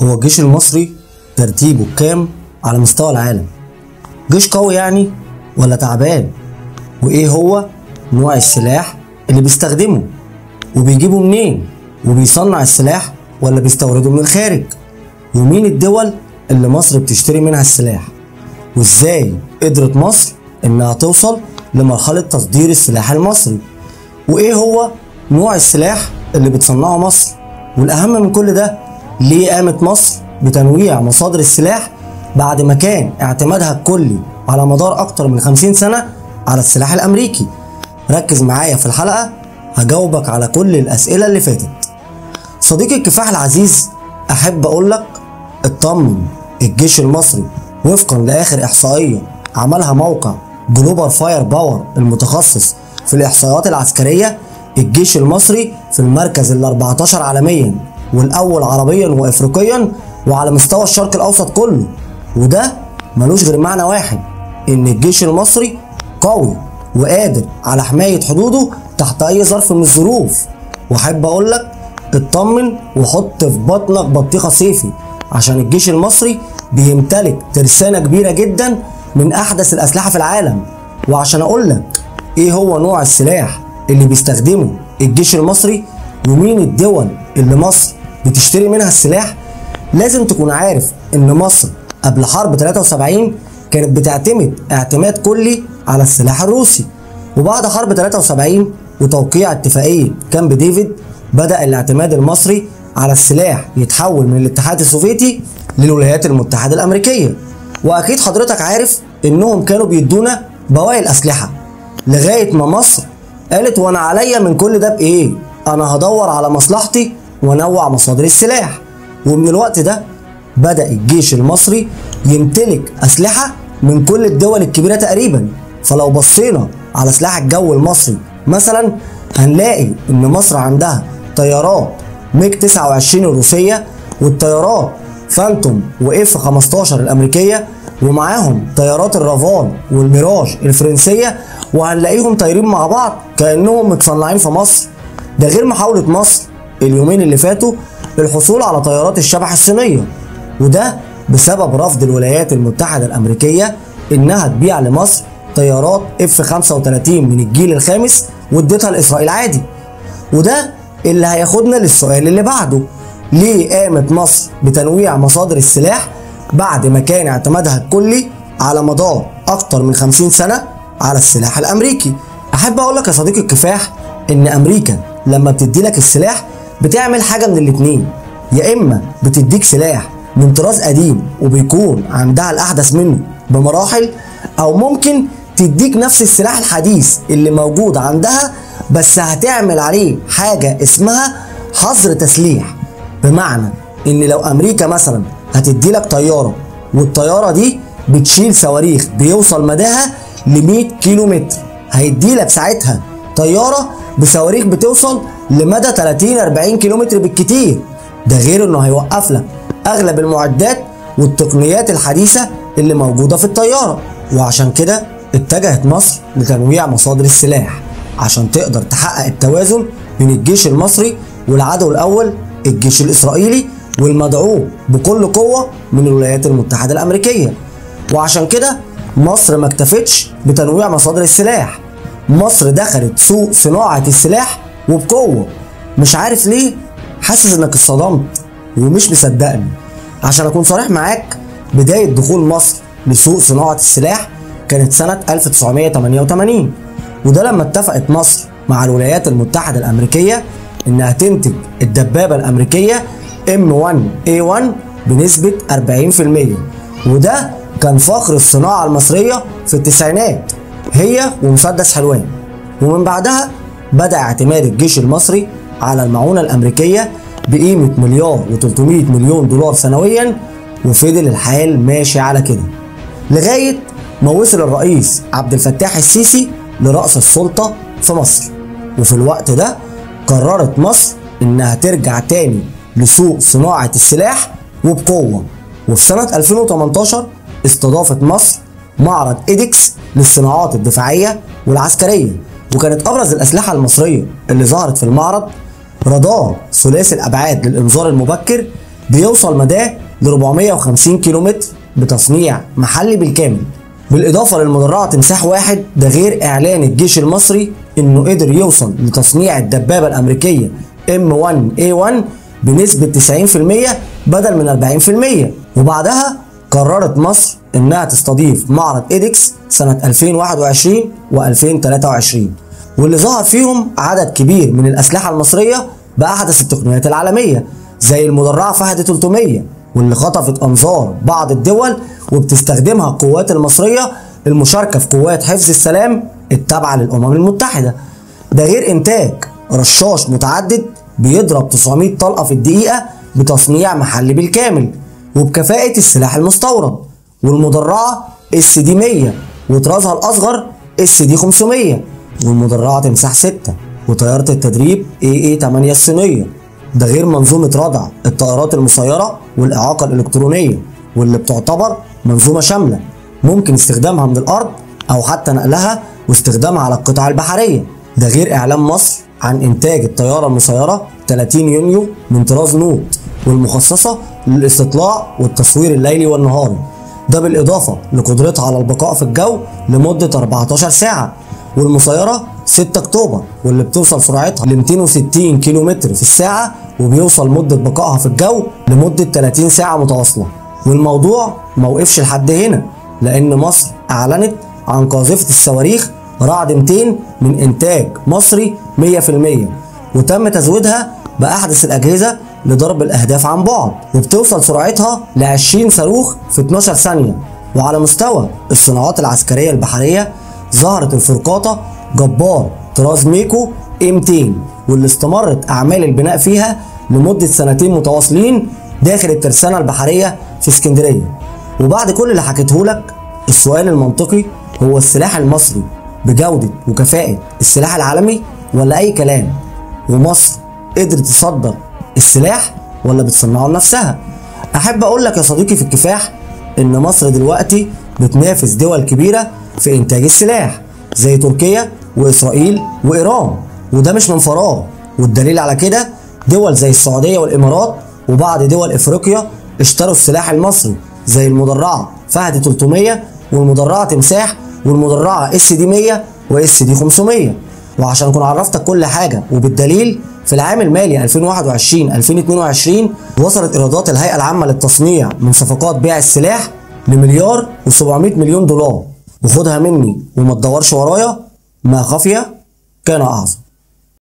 هو الجيش المصري ترتيبه كام على مستوى العالم؟ جيش قوي يعني ولا تعبان؟ وايه هو نوع السلاح اللي بيستخدمه؟ وبيجيبه منين؟ وبيصنع السلاح ولا بيستورده من الخارج؟ ومين الدول اللي مصر بتشتري منها السلاح؟ وازاي قدرت مصر انها توصل لمرحلة تصدير السلاح المصري؟ وايه هو نوع السلاح اللي بتصنعه مصر؟ والاهم من كل ده، ليه قامت مصر بتنويع مصادر السلاح بعد ما كان اعتمادها الكلي على مدار اكتر من 50 سنة على السلاح الامريكي؟ ركز معايا في الحلقة، هجاوبك على كل الاسئلة اللي فاتت. صديقي الكفاح العزيز، احب اقولك اطمن، الجيش المصري وفقا لاخر احصائية عملها موقع جلوبال فاير باور المتخصص في الاحصائيات العسكرية، الجيش المصري في المركز ال14 عالميا والاول عربيا وافريقيا وعلى مستوى الشرق الاوسط كله. وده ملوش غير معنى واحد، ان الجيش المصري قوي وقادر على حماية حدوده تحت اي ظرف من الظروف. واحب اقولك اطمن وحط في بطنك بطيخة صيفي، عشان الجيش المصري بيمتلك ترسانة كبيرة جدا من احدث الاسلحة في العالم. وعشان اقولك ايه هو نوع السلاح اللي بيستخدمه الجيش المصري ومين الدول اللي مصر بتشتري منها السلاح، لازم تكون عارف ان مصر قبل حرب 73 كانت بتعتمد اعتماد كلي على السلاح الروسي. وبعد حرب 73 وتوقيع اتفاقية كامب ديفيد، بدأ الاعتماد المصري على السلاح يتحول من الاتحاد السوفيتي للولايات المتحدة الامريكية. واكيد حضرتك عارف انهم كانوا بيدونا بواقي الاسلحة، لغاية ما مصر قالت وانا عليا من كل ده بايه؟ انا هدور على مصلحتي وانوع مصادر السلاح. ومن الوقت ده بدأ الجيش المصري يمتلك اسلحة من كل الدول الكبيرة تقريبا. فلو بصينا على سلاح الجو المصري مثلا، هنلاقي ان مصر عندها طيارات ميج 29 الروسية، والطيارات فانتوم واف 15 الامريكية، ومعاهم طيارات الرافال والميراج الفرنسية، وهنلاقيهم طايرين مع بعض كأنهم متصنعين في مصر. ده غير محاولة مصر اليومين اللي فاتوا الحصول على طيارات الشبح الصينية، وده بسبب رفض الولايات المتحدة الأمريكية إنها تبيع لمصر طيارات F-35 من الجيل الخامس واديتها لإسرائيل عادي. وده اللي هياخدنا للسؤال اللي بعده، ليه قامت مصر بتنويع مصادر السلاح بعد ما كان اعتمادها الكلي على مدار أكتر من 50 سنة على السلاح الأمريكي؟ أحب أقولك يا صديقي الكفاح إن أمريكا لما بتدي لك السلاح بتعمل حاجة من الاتنين، يا إما بتديك سلاح من طراز قديم وبيكون عندها الأحدث منه بمراحل، أو ممكن تديك نفس السلاح الحديث اللي موجود عندها بس هتعمل عليه حاجة اسمها حظر تسليح. بمعنى إن لو أمريكا مثلا هتدي لك طيارة، والطيارة دي بتشيل صواريخ بيوصل مداها ل 100 كيلو متر، هيدي لك ساعتها طيارة بصواريخ بتوصل لمدى 30-40 كيلو متر بالكتير. ده غير انه هيوقف لك اغلب المعدات والتقنيات الحديثة اللي موجودة في الطيارة. وعشان كده اتجهت مصر لتنويع مصادر السلاح عشان تقدر تحقق التوازن بين الجيش المصري والعدو الاول الجيش الاسرائيلي والمدعوم بكل قوة من الولايات المتحدة الامريكية. وعشان كده مصر ما اكتفتش بتنويع مصادر السلاح، مصر دخلت سوق صناعة السلاح وبقوة. مش عارف ليه حاسس انك اتصدمت ومش مصدقني. عشان اكون صريح معاك، بداية دخول مصر لسوق صناعة السلاح كانت سنة 1988، وده لما اتفقت مصر مع الولايات المتحدة الامريكية انها تنتج الدبابة الامريكية M1A1 بنسبة 40%. وده كان فخر الصناعة المصرية في التسعينات، هي ومسدس حلوان. ومن بعدها بدأ اعتماد الجيش المصري على المعونة الأمريكية بقيمة $1.3 مليار سنويا، وفضل الحال ماشي على كده لغاية ما وصل الرئيس عبد الفتاح السيسي لرأس السلطة في مصر. وفي الوقت ده قررت مصر إنها ترجع تاني لسوق صناعة السلاح وبقوة. وفي سنة 2018 استضافت مصر معرض إيدكس للصناعات الدفاعية والعسكرية، وكانت أبرز الأسلحة المصرية اللي ظهرت في المعرض رادار ثلاثي الأبعاد للإنذار المبكر بيوصل مداه ل 450 كيلومتر بتصنيع محلي بالكامل، بالإضافة للمدرعة تمساح واحد. ده غير إعلان الجيش المصري إنه قدر يوصل لتصنيع الدبابة الأمريكية M1A1 بنسبة 90% بدل من 40%. وبعدها قررت مصر إنها تستضيف معرض إيدكس سنة 2021 و2023، واللي ظهر فيهم عدد كبير من الأسلحة المصرية بأحدث التقنيات العالمية، زي المدرعة فهد 300 واللي خطفت أنظار بعض الدول وبتستخدمها القوات المصرية للمشاركة في قوات حفظ السلام التابعة للأمم المتحدة. ده غير إنتاج رشاش متعدد بيضرب 900 طلقة في الدقيقة بتصنيع محلي بالكامل وبكفاءة السلاح المستورد، والمدرعة SD100 وطرازها الأصغر SD500، والمدرعة تمساح 6 وطيارة التدريب AA8 الصينية. ده غير منظومة ردع الطائرات المسيرة والإعاقة الإلكترونية، واللي بتعتبر منظومة شاملة ممكن استخدامها من الأرض أو حتى نقلها واستخدامها على القطع البحرية. ده غير إعلان مصر عن إنتاج الطيارة المسيرة 30 يونيو من طراز نوت، والمخصصة للاستطلاع والتصوير الليلي والنهاري، ده بالإضافة لقدرتها على البقاء في الجو لمدة 14 ساعة. والمسيرة 6 أكتوبر واللي بتوصل سرعتها ل 260 كيلومتر في الساعة، وبيوصل مدة بقائها في الجو لمدة 30 ساعة متواصلة. والموضوع موقفش لحد هنا، لأن مصر أعلنت عن قاذفة الصواريخ رعد 200 من إنتاج مصري 100%، وتم تزويدها بأحدث الأجهزة لضرب الأهداف عن بعد، وبتوصل سرعتها ل 20 صاروخ في 12 ثانية. وعلى مستوى الصناعات العسكرية البحرية ظهرت الفرقاطة جبار طراز ميكو A200، واللي استمرت أعمال البناء فيها لمدة 2 متواصلين داخل الترسانة البحرية في اسكندرية. وبعد كل اللي حكيته لك، السؤال المنطقي هو السلاح المصري بجودة وكفاءة السلاح العالمي ولا أي كلام؟ ومصر قدرت تصدر السلاح ولا بتصنعه لنفسها؟ أحب أقول لك يا صديقي في الكفاح إن مصر دلوقتي بتنافس دول كبيرة في إنتاج السلاح زي تركيا وإسرائيل وإيران، وده مش من فراغ. والدليل على كده دول زي السعودية والإمارات وبعض دول إفريقيا اشتروا السلاح المصري زي المدرعة فهد 300 والمدرعة تمساح والمدرعة SD100 وSD500. وعشان أكون عرفتك كل حاجة وبالدليل، في العام المالي 2021-2022 وصلت إيرادات الهيئة العامة للتصنيع من صفقات بيع السلاح لمليار و700 مليون دولار. وخدها مني وما تدورش ورايا، ما خفي كان أعظم.